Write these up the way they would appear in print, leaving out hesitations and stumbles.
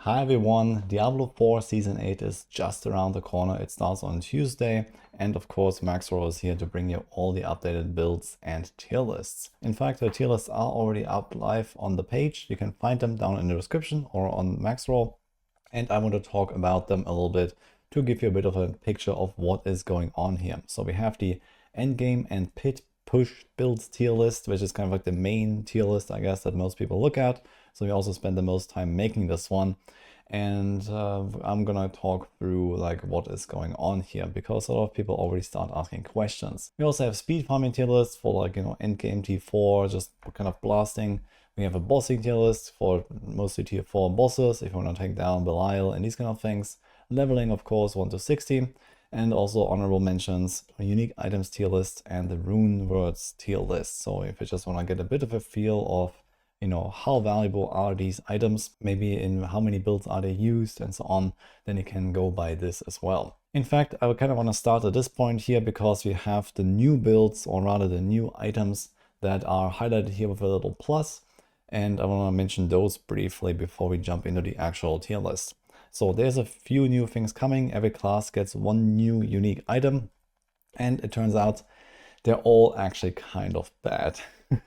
Hi everyone, Diablo 4 Season 8 is just around the corner. It starts on Tuesday, and of course Maxroll is here to bring you all the updated builds and tier lists. In fact, the tier lists are already up live on the page. You can find them down in the description or on Maxroll, and I want to talk about them a little bit to give you a bit of a picture of what is going on here. So we have the Endgame and Pit push builds tier list, which is kind of like the main tier list, I guess, that most people look at. So we also spend the most time making this one. And I'm gonna talk through like what is going on here, because a lot of people already start asking questions. We also have speed farming tier lists for like, endgame T4, just kind of blasting. We have a bossing tier list for mostly tier 4 bosses, if you want to take down Belial and these kind of things. Leveling, of course, 1 to 60. And also honorable mentions, a unique items tier list and the rune words tier list. So if you just want to get a bit of a feel of, how valuable are these items, maybe in how many builds are they used and so on, then you can go by this as well. In fact, I would kind of want to start at this point here because we have the new builds, or rather the new items that are highlighted here with a little plus. And I want to mention those briefly before we jump into the actual tier list. So there's a few new things coming. Every class gets one new unique item, and it turns out they're all actually kind of bad.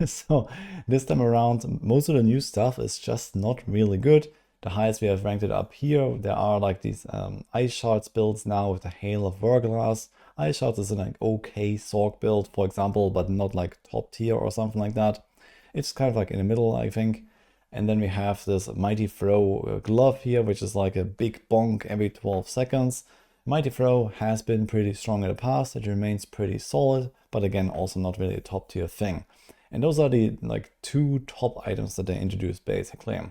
So this time around, most of the new stuff is just not really good. The highest we have ranked it up here. There are like these ice shards builds now with the Hail of Verglas. Ice shards is an like okay Sorg build, for example, but not like top tier or something like that. It's kind of like in the middle, I think. And then we have this Mighty Throw glove here, which is like a big bonk every 12 seconds. Mighty Throw has been pretty strong in the past. It remains pretty solid, but again, also not really a top tier thing. And those are the like two top items that they introduced basically.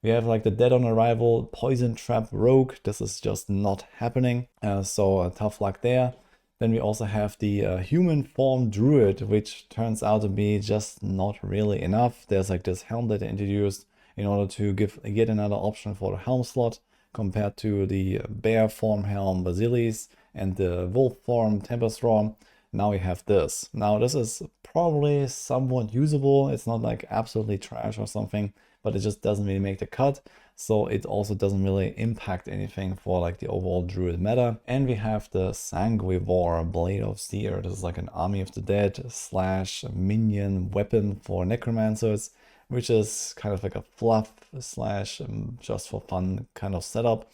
We have like the Dead on Arrival, Poison Trap Rogue. This is just not happening. So tough luck there. Then we also have the human form druid, which turns out to be just not really enough. There's like this helm that they introduced in order to give yet another option for the helm slot compared to the bear form helm Basilis and the wolf form Tempest Roar. Now we have this. Now this is probably somewhat usable. It's not like absolutely trash or something, but it just doesn't really make the cut. So it also doesn't really impact anything for like the overall druid meta. And we have the Sanguivore Blade of Seer. This is like an Army of the Dead / minion weapon for necromancers, which is kind of like a fluff / just for fun kind of setup.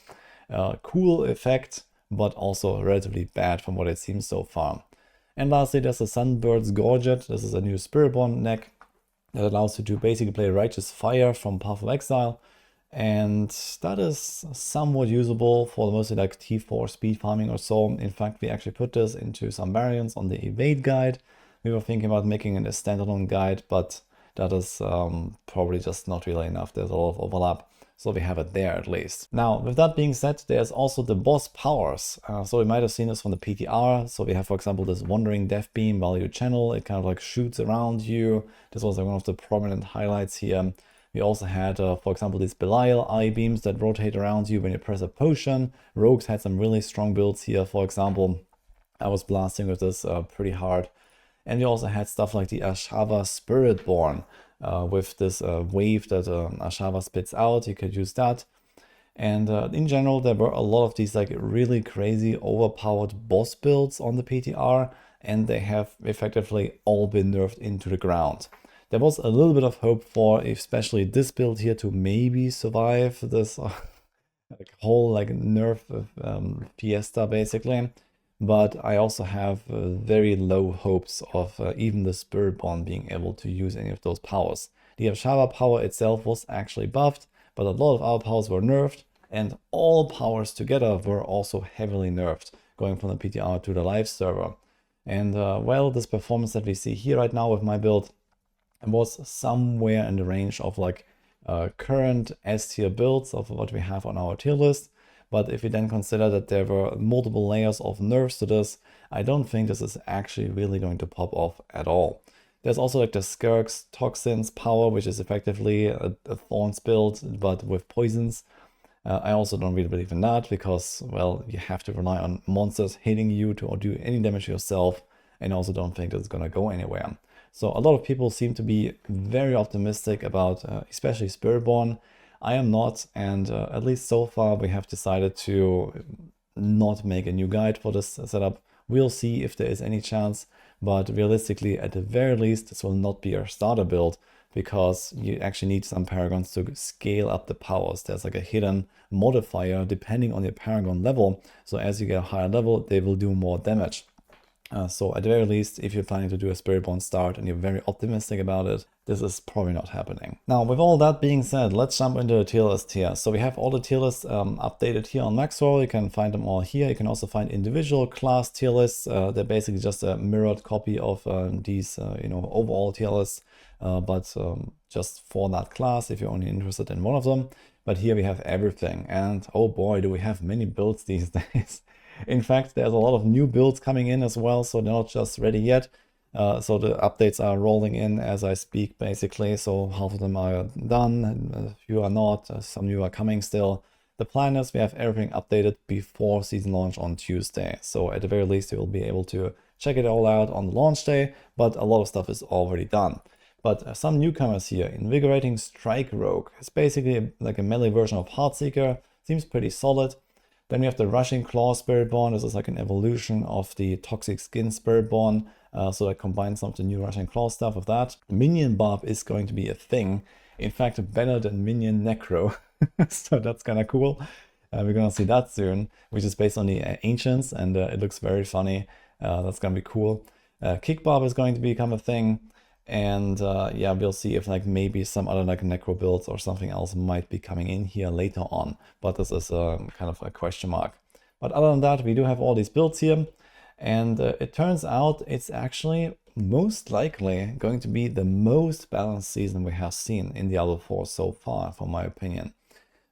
Cool effect, but also relatively bad from what it seems so far. And lastly, there's the Sunbird's Gorget. This is a new Spiritborn neck that allows you to basically play Righteous Fire from Path of Exile. And that is somewhat usable for mostly like T4 speed farming or so. In fact, we actually put this into some variants on the Evade guide. We were thinking about making it a standalone guide, but that is probably just not really enough. There's a lot of overlap. So we have it there at least. Now, with that being said, there's also the boss powers. So we might have seen this from the PTR. So we have, for example, this Wandering Death Beam while you channel. It kind of like shoots around you. This was like one of the prominent highlights here. We also had, for example, these Belial eye beams that rotate around you when you press a potion. Rogues had some really strong builds here. For example, I was blasting with this pretty hard. And we also had stuff like the Ashava Spiritborn with this wave that Ashava spits out. You could use that. And in general, there were a lot of these like really crazy overpowered boss builds on the PTR, and they have effectively all been nerfed into the ground. There was a little bit of hope for especially this build here to maybe survive this whole like nerf fiesta basically. But I also have very low hopes of even the Spiritborn being able to use any of those powers. The Ashava power itself was actually buffed, but a lot of our powers were nerfed, and all powers together were also heavily nerfed, going from the PTR to the live server. And well, this performance that we see here right now with my build was somewhere in the range of like current S tier builds of what we have on our tier list. But if you then consider that there were multiple layers of nerfs to this, I don't think this is actually really going to pop off at all. There's also like the Skirk's Toxins power, which is effectively a Thorns build, but with poisons. I also don't really believe in that because, well, you have to rely on monsters hitting you to do any damage yourself, and also don't think that it's gonna go anywhere. So a lot of people seem to be very optimistic about especially Spiritborn. I am not, and at least so far we have decided to not make a new guide for this setup. We'll see if there is any chance, but realistically, at the very least, this will not be our starter build, because you actually need some paragons to scale up the powers. There's like a hidden modifier depending on your paragon level. So as you get a higher level, they will do more damage. So at the very least, if you're planning to do a Spiritborn start and you're very optimistic about it, this is probably not happening. Now, with all that being said, let's jump into the tier list here. So we have all the tier lists updated here on Maxroll. You can find them all here. You can also find individual class tier lists. They're basically just a mirrored copy of these, overall tier lists, but just for that class if you're only interested in one of them. But here we have everything, and oh boy, do we have many builds these days. In fact, there's a lot of new builds coming in as well, so they're not just ready yet. So the updates are rolling in as I speak, basically. So half of them are done, a few are not, some new are coming still. The plan is we have everything updated before season launch on Tuesday. So at the very least, you will be able to check it all out on the launch day, but a lot of stuff is already done. But some newcomers here. Invigorating Strike Rogue. It's basically like a melee version of Heartseeker. Seems pretty solid. Then we have the Rushing Claw Spiritborn. This is like an evolution of the Toxic Skin Spiritborn. So that combines some of the new Rushing Claw stuff with that. Minion Barb is going to be a thing. In fact, better than Minion Necro. So that's kind of cool. We're going to see that soon, which is based on the Ancients, and it looks very funny. That's going to be cool. Kick Barb is going to become a thing. And yeah, we'll see if like maybe some other like necro builds or something else might be coming in here later on, but this is kind of a question mark. But other than that, we do have all these builds here, and it turns out it's actually most likely going to be the most balanced season we have seen in Diablo 4 so far, from my opinion.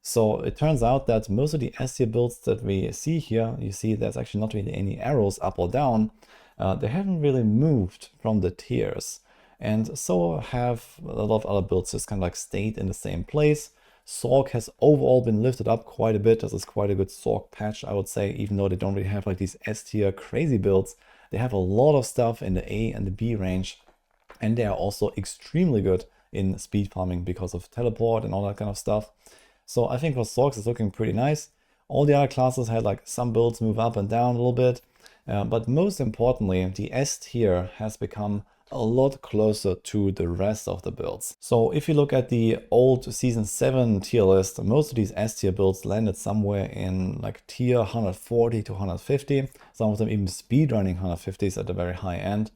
So it turns out that most of the S tier builds that we see here, you see there's actually not really any arrows up or down. They haven't really moved from the tiers. And so have a lot of other builds just kind of like stayed in the same place. Sorg has overall been lifted up quite a bit. This is quite a good Sorg patch, I would say, even though they don't really have like these S tier crazy builds. They have a lot of stuff in the A and the B range. And they are also extremely good in speed farming because of teleport and all that kind of stuff. So I think for Sorgs it's looking pretty nice. All the other classes had like some builds move up and down a little bit. But most importantly, the S tier has become a lot closer to the rest of the builds. So if you look at the old season 7 tier list, most of these S tier builds landed somewhere in like tier 140 to 150. Some of them even speedrunning 150s at the very high end.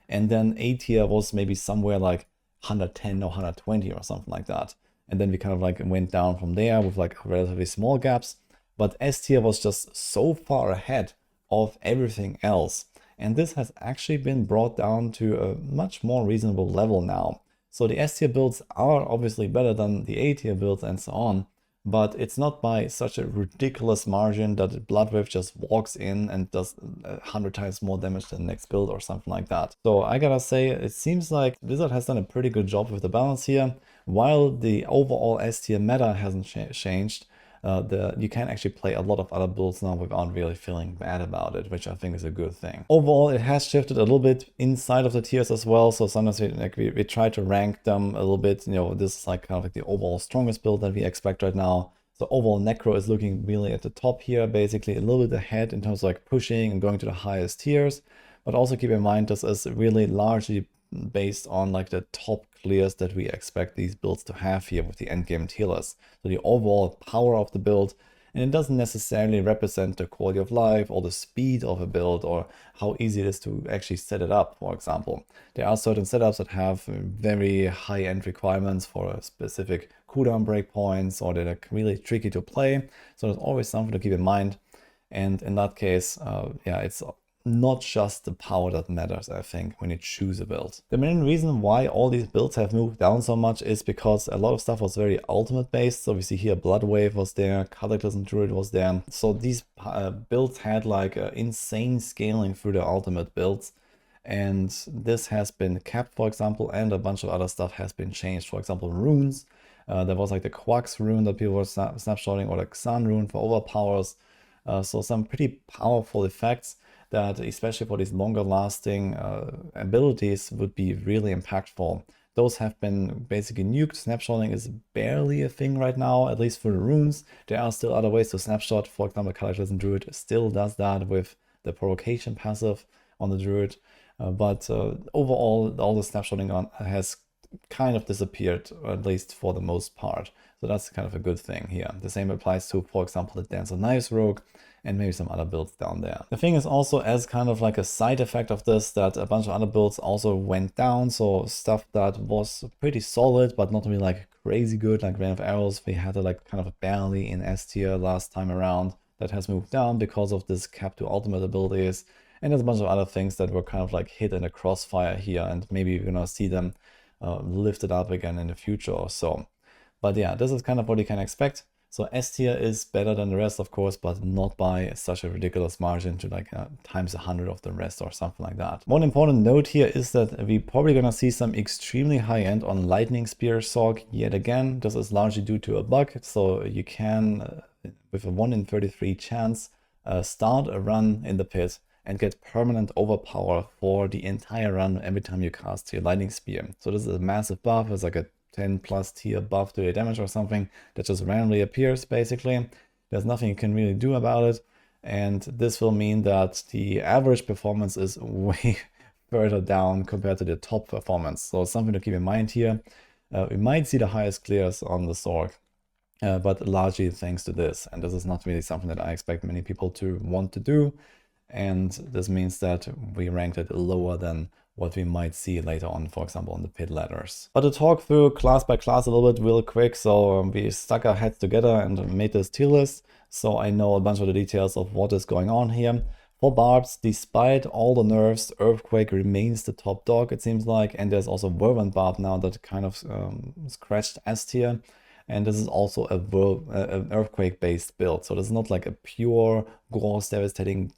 And then A tier was maybe somewhere like 110 or 120 or something like that. And then we kind of like went down from there with like relatively small gaps. But S tier was just so far ahead of everything else. And this has actually been brought down to a much more reasonable level now. So the S tier builds are obviously better than the A tier builds and so on, but it's not by such a ridiculous margin that Bloodwave just walks in and does 100 times more damage than the next build or something like that. So I gotta say, it seems like Blizzard has done a pretty good job with the balance here. While the overall S tier meta hasn't changed, you can actually play a lot of other builds now without really feeling bad about it, which I think is a good thing. Overall, it has shifted a little bit inside of the tiers as well. So sometimes we try to rank them a little bit. This is like kind of like the overall strongest build that we expect right now. So overall, Necro is looking really at the top here, basically a little bit ahead in terms of like pushing and going to the highest tiers. But also keep in mind, this is really largely based on like the top clears that we expect these builds to have here with the endgame tier list. So the overall power of the build, and it doesn't necessarily represent the quality of life or the speed of a build or how easy it is to actually set it up, for example. There are certain setups that have very high-end requirements for specific cooldown breakpoints, or they're really tricky to play. So there's always something to keep in mind. And in that case, yeah, it's not just the power that matters, I think, when you choose a build. The main reason why all these builds have moved down so much is because a lot of stuff was very ultimate based. So we see here Bloodwave was there, Cataclysm Druid was there. So these builds had like insane scaling through the ultimate builds. And this has been capped, for example, and a bunch of other stuff has been changed. For example, runes. There was like the Quax rune that people were snapshotting, or the Xan rune for overpowers. So some pretty powerful effects that, especially for these longer lasting abilities, would be really impactful those have been basically nuked. Snapshotting is barely a thing right now, at least for the runes. There are still other ways to snapshot. For example, Cataclysm Druid still does that with the provocation passive on the Druid. But overall, all the snapshotting has kind of disappeared, at least for the most part. So that's kind of a good thing here. The same applies to, for example, the Dance of Knives Rogue and maybe some other builds down there. The thing is also, as kind of like a side effect of this, that a bunch of other builds also went down. So stuff that was pretty solid, but not really like crazy good, like Rain of Arrows, we had it like kind of barely in S tier last time around. That has moved down because of this cap to ultimate abilities. And there's a bunch of other things that were kind of like hit in a crossfire here, and maybe you're gonna see them lifted up again in the future or so. But yeah, this is kind of what you can expect. So S tier is better than the rest, of course, but not by such a ridiculous margin to like times 100 of the rest or something like that. One important note here is that we're probably gonna see some extremely high end on Lightning Spear Sorg yet again. This is largely due to a bug, so you can, with a 1 in 33 chance, start a run in the pit and get permanent overpower for the entire run every time you cast your Lightning Spear. So this is a massive buff. It's like a 10 plus tier buff to your damage or something that just randomly appears, basically. There's nothing you can really do about it. And this will mean that the average performance is way further down compared to the top performance. So it's something to keep in mind here. We might see the highest clears on the Sorg, but largely thanks to this. And this is not really something that I expect many people to want to do. And this means that we ranked it lower than what we might see later on, for example, on the pit ladders. But to talk through class by class a little bit real quick, so we stuck our heads together and made this tier list, so I know a bunch of the details of what is going on here. For Barbs, despite all the nerfs, Earthquake remains the top dog, it seems like, and there's also Whirlwind Barb now that kind of scratched S tier. And this is also an Earthquake-based build, so this is not like a pure Gross Devastating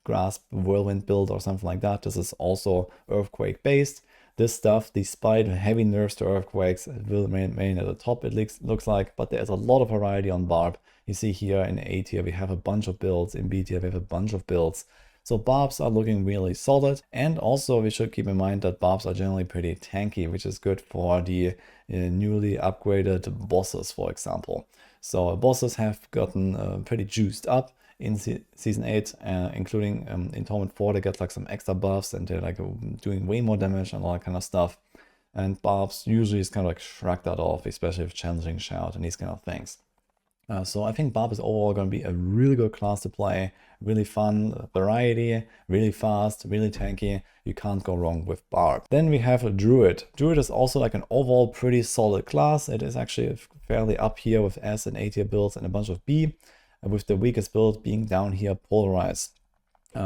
Grasp Whirlwind build or something like that. This is also Earthquake-based. This stuff, despite heavy nerfs to Earthquakes, will remain at the top, it looks like, but there's a lot of variety on Barb. You see here in A tier we have a bunch of builds, in B tier we have a bunch of builds. So Barbs are looking really solid, and also we should keep in mind that Barbs are generally pretty tanky, which is good for the newly upgraded bosses, for example. So bosses have gotten pretty juiced up in Season 8, including in Torment 4 they get like some extra buffs and they're like doing way more damage and all that kind of stuff. And Barbs usually is kind of like shrug that off, especially with Challenging Shout and these kind of things. So I think Barb is overall going to be a really good class to play, really fun, variety, really fast, really tanky. You can't go wrong with Barb. Then we have a Druid. Druid is also like an overall pretty solid class. It is actually fairly up here with S and A tier builds and a bunch of B, with the weakest build being down here, Polarize.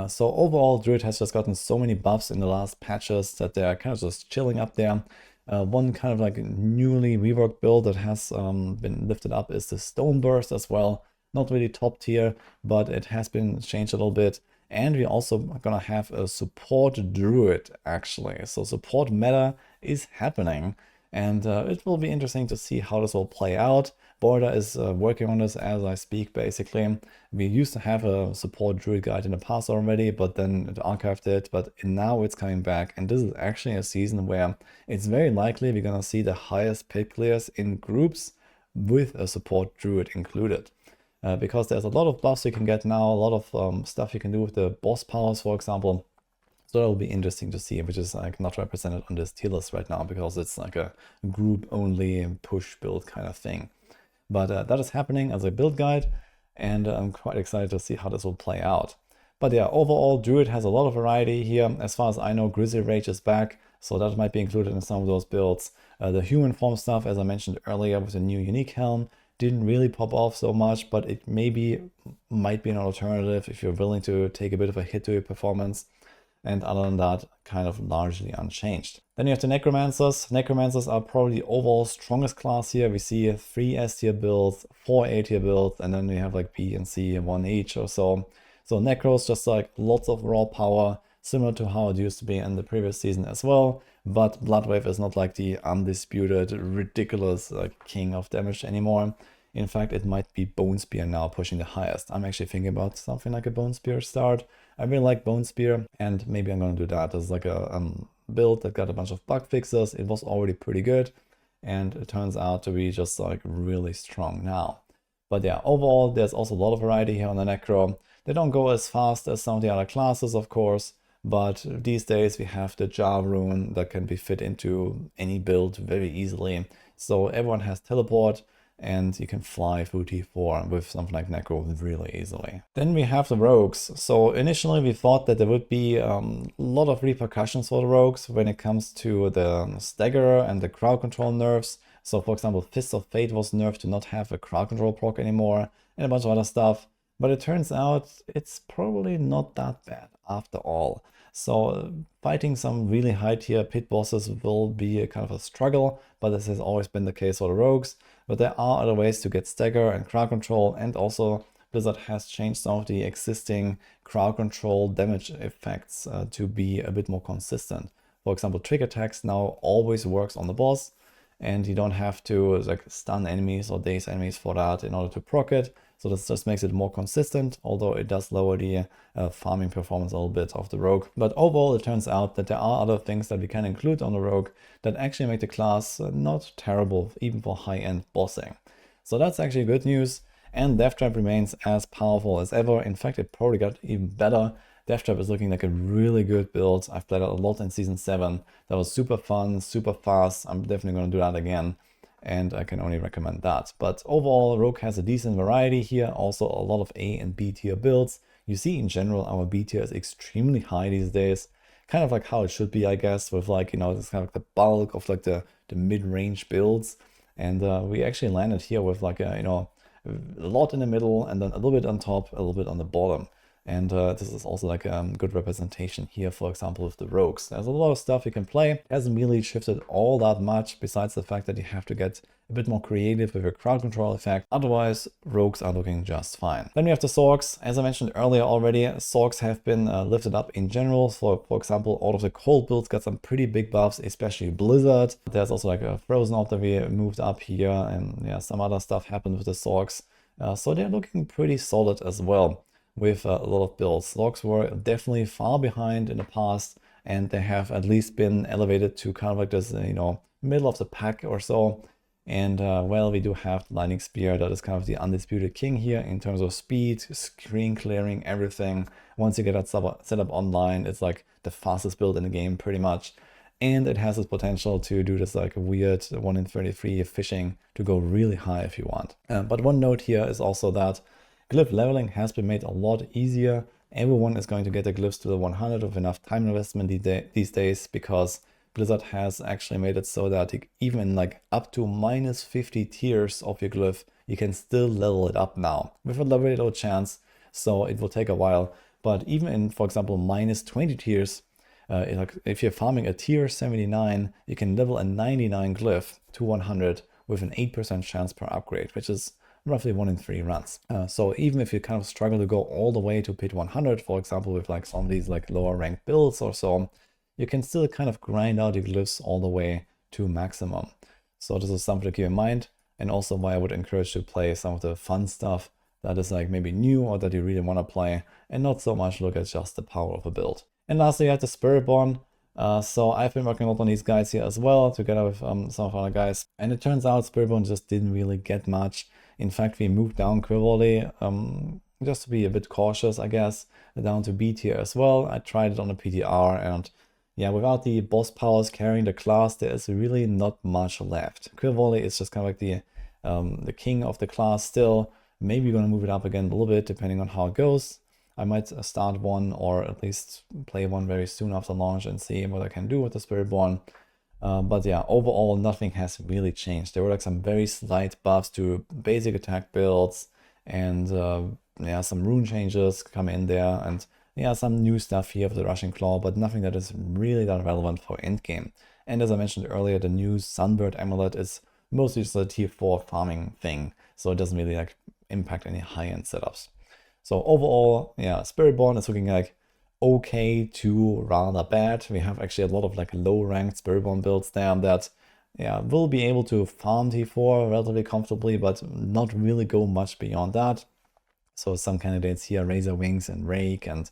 So overall, Druid has just gotten so many buffs in the last patches that they're kind of just chilling up there. One kind of like newly reworked build that has been lifted up is the Stone Burst as well. Not really top tier, but it has been changed a little bit. And we're also gonna have a support Druid actually. So support meta is happening, and it will be interesting to see how this will play out. Border is working on this as I speak, basically. We used to have a support Druid guide in the past already, but then it archived it, but now it's coming back, and this is actually a season where it's very likely we're gonna see the highest pit clears in groups with a support Druid included. Because there's a lot of buffs you can get now, a lot of stuff you can do with the boss powers, for example. So that'll be interesting to see, which is like not represented on this tier list right now because it's like a group only push build kind of thing. But that is happening as a build guide, and I'm quite excited to see how this will play out. But yeah, overall, Druid has a lot of variety here. As far as I know, Grizzly Rage is back, so that might be included in some of those builds. The human form stuff, as I mentioned earlier, with the new unique helm, didn't really pop off so much, but it might be an alternative if you're willing to take a bit of a hit to your performance. And other than that, kind of largely unchanged. Then you have the Necromancers. Necromancers are probably the overall strongest class here. We see 3 S tier builds, 4 A tier builds, and then we have like B and C, 1 each or so. So Necros, just like lots of raw power, similar to how it used to be in the previous season as well. But Bloodwave is not like the undisputed, ridiculous king of damage anymore. In fact, it might be Bone Spear now pushing the highest. I'm actually thinking about something like a Bone Spear start. I really like Bone Spear, and maybe I'm gonna do that as like a build that got a bunch of bug fixes. It was already pretty good, and it turns out to be just like really strong now. But yeah, overall, there's also a lot of variety here on the Necro. They don't go as fast as some of the other classes, of course, but these days we have the Jar rune that can be fit into any build very easily. So everyone has teleport, and you can fly through T4 with something like Necro really easily. Then we have the rogues. So initially we thought that there would be a lot of repercussions for the rogues when it comes to the stagger and the crowd control nerfs. So for example, Fist of Fate was nerfed to not have a crowd control proc anymore, and a bunch of other stuff. But it turns out it's probably not that bad after all. So fighting some really high tier pit bosses will be a kind of a struggle, but this has always been the case for the rogues. But there are other ways to get stagger and crowd control, and also Blizzard has changed some of the existing crowd control damage effects to be a bit more consistent. For example, trick attacks now always works on the boss, and you don't have to like stun enemies or daze enemies for that in order to proc it. So this just makes it more consistent, although it does lower the farming performance a little bit of the rogue. But overall, it turns out that there are other things that we can include on the rogue that actually make the class not terrible, even for high-end bossing. So that's actually good news, and Death Trap remains as powerful as ever. In fact, it probably got even better. Death Trap is looking like a really good build. I've played it a lot in Season 7. That was super fun, super fast. I'm definitely going to do that again, and I can only recommend that. But overall, Rogue has a decent variety here. Also a lot of A and B tier builds. You see, in general, our B tier is extremely high these days. Kind of like how it should be, I guess, with like, you know, this kind of like the bulk of like the mid-range builds. And we actually landed here with like a, you know, a lot in the middle, and then a little bit on top, a little bit on the bottom. And this is also like a good representation here, for example, with the rogues. There's a lot of stuff you can play. It hasn't really shifted all that much, besides the fact that you have to get a bit more creative with your crowd control effect. Otherwise, rogues are looking just fine. Then we have the Sorks. As I mentioned earlier already, Sorks have been lifted up in general. For example, all of the cold builds got some pretty big buffs, especially Blizzard. There's also like a Frozen Orb that we moved up here, and yeah, some other stuff happened with the Sorks. So they're looking pretty solid as well, with a lot of builds. Sorks were definitely far behind in the past, and they have at least been elevated to kind of like this, you know, middle of the pack or so. And well, we do have Lightning Spear that is kind of the undisputed king here in terms of speed, screen clearing, everything. Once you get that set up online, it's like the fastest build in the game pretty much. And it has its potential to do this like weird 1 in 33 fishing to go really high if you want. But one note here is also that glyph leveling has been made a lot easier. Everyone is going to get the glyphs to the 100 with enough time investment these days, because Blizzard has actually made it so that even like up to minus 50 tiers of your glyph, you can still level it up now with a very low chance. So it will take a while. But even in, for example, minus 20 tiers, if you're farming a tier 79, you can level a 99 glyph to 100 with an 8% chance per upgrade, which is roughly 1 in 3 runs. So even if you kind of struggle to go all the way to pit 100, for example, with like some of these like lower ranked builds or so, you can still kind of grind out your glyphs all the way to maximum. So this is something to keep in mind, and also why I would encourage you to play some of the fun stuff that is like maybe new or that you really want to play, and not so much look at just the power of a build. And lastly, you have the Spiritborn. So I've been working a lot on these guys here as well, together with some of our guys. And it turns out Spiritborn just didn't really get much. In fact, we moved down Quivalry, just to be a bit cautious, I guess, down to B tier as well. I tried it on the PTR, and yeah, without the boss powers carrying the class, there is really not much left. Quivalry is just kind of like the king of the class still. Maybe we're going to move it up again a little bit, depending on how it goes. I might start one, or at least play one very soon after launch and see what I can do with the Spiritborn. But yeah, overall, nothing has really changed. There were like some very slight buffs to basic attack builds, and yeah, some rune changes come in there, and yeah, some new stuff here with the Rushing Claw, but nothing that is really that relevant for endgame. And as I mentioned earlier, the new Sunbird Amulet is mostly just a tier 4 farming thing, so it doesn't really like impact any high-end setups. So overall, yeah, Spiritborn is looking like okay to rather bad. We have actually a lot of like low-ranked Spiritborn builds there that, yeah, will be able to farm T4 relatively comfortably, but not really go much beyond that. So some candidates here, Razor Wings and Rake, and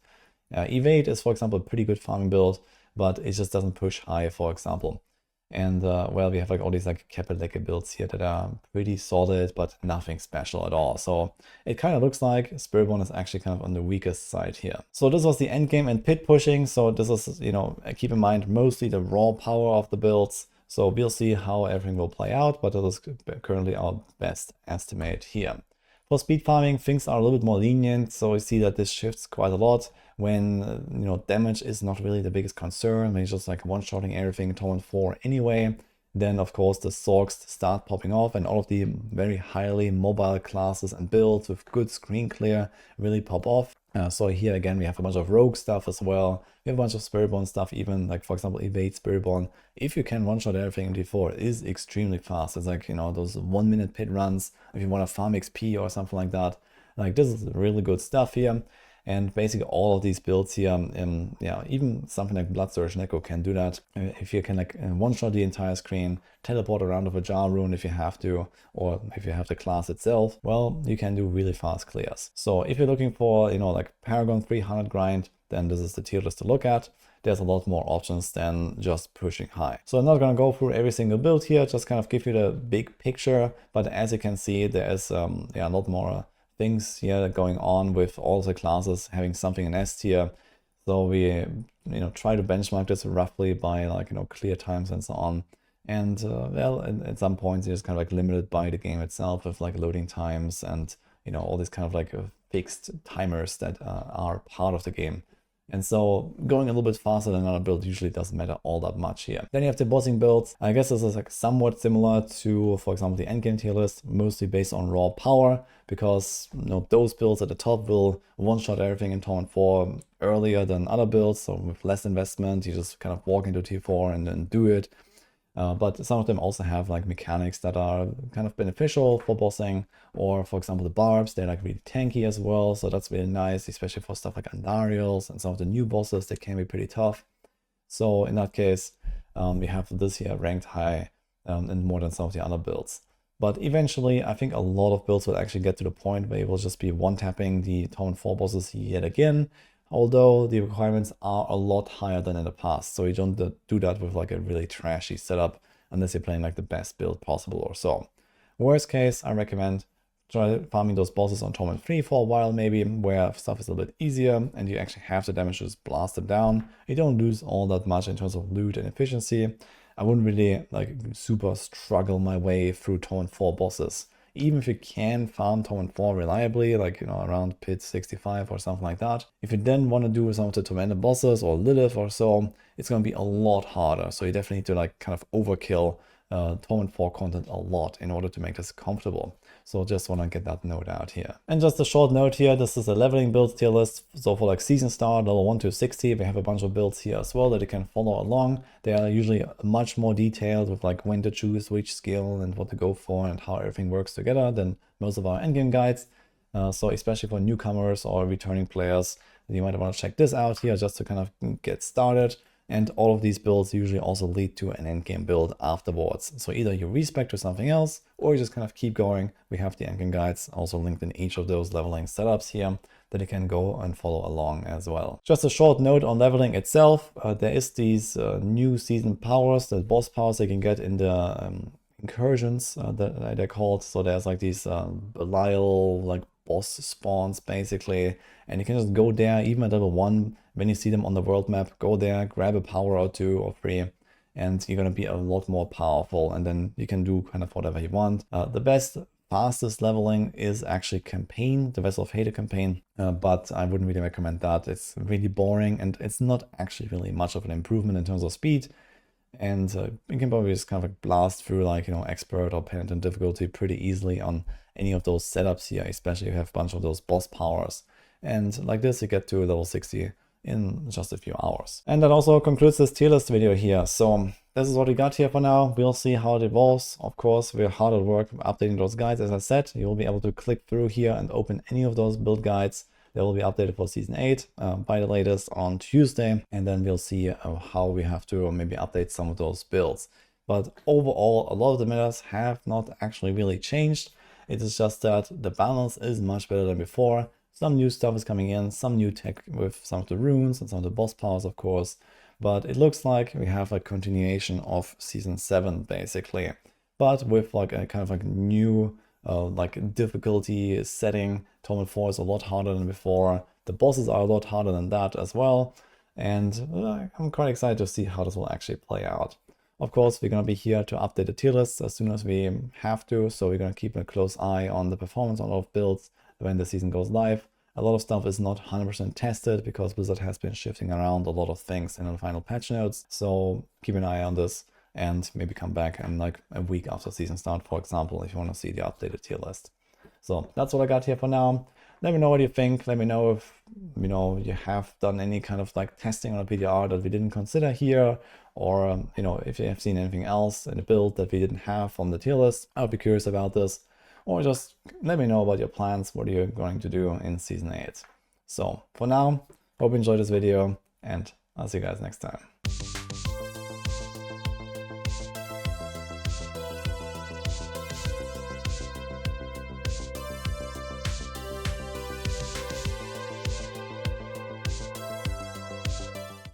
Evade is, for example, a pretty good farming build, but it just doesn't push high, for example. And well, we have like all these like Kappa builds here that are pretty solid, but nothing special at all. So it kind of looks like Spiritborn is actually kind of on the weakest side here. So this was the endgame and pit pushing. So this is, you know, keep in mind mostly the raw power of the builds. So we'll see how everything will play out, but this is currently our best estimate here. For speed farming, things are a little bit more lenient, so you see that this shifts quite a lot when you know, damage is not really the biggest concern, when you're just like one-shotting everything Torment 4 anyway. Then of course the Sorks start popping off and all of the very highly mobile classes and builds with good screen clear really pop off. So here again we have a bunch of rogue stuff as well. We have a bunch of Spiritborn stuff, even like for example Evade Spiritborn. If you can one-shot everything in D4, it is extremely fast. It's like, you know, those 1 minute pit runs if you want to farm XP or something like that. Like this is really good stuff here. And basically all of these builds here, yeah, even something like Bloodsurge Neko can do that. If you can like one-shot the entire screen, teleport around with a Jar Rune if you have to, or if you have the class itself, well, you can do really fast clears. So if you're looking for, you know, like Paragon 300 grind, then this is the tier list to look at. There's a lot more options than just pushing high. So I'm not going to go through every single build here, just kind of give you the big picture. But as you can see, there is yeah, a lot more things here going on with all the classes having something in S tier. So we, you know, try to benchmark this roughly by like, you know, clear times and so on. And well, at some points it's kind of like limited by the game itself with like loading times and, you know, all these kind of like fixed timers that are part of the game. And so going a little bit faster than another build usually doesn't matter all that much here. Then you have the bossing builds. I guess this is like somewhat similar to, for example, the endgame tier list, mostly based on raw power, because, you know, those builds at the top will one-shot everything in Torment 4 earlier than other builds. So with less investment, you just kind of walk into tier 4 and then do it. But some of them also have like mechanics that are kind of beneficial for bossing, or for example the barbs, they're like really tanky as well, so that's really nice, especially for stuff like Andariels and some of the new bosses that can be pretty tough. So in that case, we have this here ranked high and more than some of the other builds. But eventually, I think a lot of builds will actually get to the point where it will just be one-tapping the Torment 4 bosses yet again, although the requirements are a lot higher than in the past. So you don't do that with like a really trashy setup unless you're playing like the best build possible or so. Worst case, I recommend try farming those bosses on Torment 3 for a while maybe, where stuff is a little bit easier and you actually have the damage to just blast them down. You don't lose all that much in terms of loot and efficiency. I wouldn't really like super struggle my way through Torment 4 bosses. Even if you can farm Torment 4 reliably, like, you know, around pit 65 or something like that. If you then want to do some of the Tormented bosses or Lilith or so, it's going to be a lot harder. So you definitely need to like kind of overkill Torment 4 content a lot in order to make this comfortable. So just want to get that note out here. And just a short note here, this is a leveling build tier list. So for like season start, level 1 to 60, we have a bunch of builds here as well that you can follow along. They are usually much more detailed with like when to choose which skill and what to go for and how everything works together than most of our endgame guides. So especially for newcomers or returning players, you might want to check this out here just to kind of get started. And all of these builds usually also lead to an endgame build afterwards. So either you respec to something else, or you just kind of keep going. We have the endgame guides also linked in each of those leveling setups here that you can go and follow along as well. Just a short note on leveling itself. There is these new season powers, the boss powers you can get in the incursions that they're called. So there's like these Belial like boss spawns basically, and you can just go there even at level 1 when you see them on the world map. Go there, grab a power or 2 or 3, and you're gonna be a lot more powerful, and then you can do kind of whatever you want. The best fastest leveling is actually campaign, the Vessel of Hate campaign, but I wouldn't really recommend that. It's really boring and it's not actually really much of an improvement in terms of speed. And you can probably just kind of like blast through like, you know, expert or penitent difficulty pretty easily on any of those setups here, especially if you have a bunch of those boss powers. And like this, you get to level 60 in just a few hours. And that also concludes this tier list video here. So this is what we got here for now. We'll see how it evolves. Of course, we're hard at work updating those guides. As I said, you'll be able to click through here and open any of those build guides. They will be updated for season 8 by the latest on Tuesday, and then we'll see how we have to maybe update some of those builds. But overall, a lot of the metas have not actually really changed. It is just that the balance is much better than before. Some new stuff is coming in, some new tech with some of the runes and some of the boss powers, of course. but it looks like we have a continuation of season 7 basically, but with like a kind of like new like difficulty setting. Torment 4 is a lot harder than before. The bosses are a lot harder than that as well. And I'm quite excited to see how this will actually play out. Of course, we're going to be here to update the tier lists as soon as we have to. So we're going to keep a close eye on the performance on a lot of builds when the season goes live. A lot of stuff is not 100% tested because Blizzard has been shifting around a lot of things in the final patch notes. So keep an eye on this and maybe come back in like a week after season start, for example, if you want to see the updated tier list. So that's what I got here for now. Let me know what you think. Let me know if you have done any kind of like testing on a PDR that we didn't consider here, or if you have seen anything else in the build that we didn't have on the tier list. I would be curious about this. Or just let me know about your plans, what you're going to do in Season 8. So for now, hope you enjoyed this video, and I'll see you guys next time.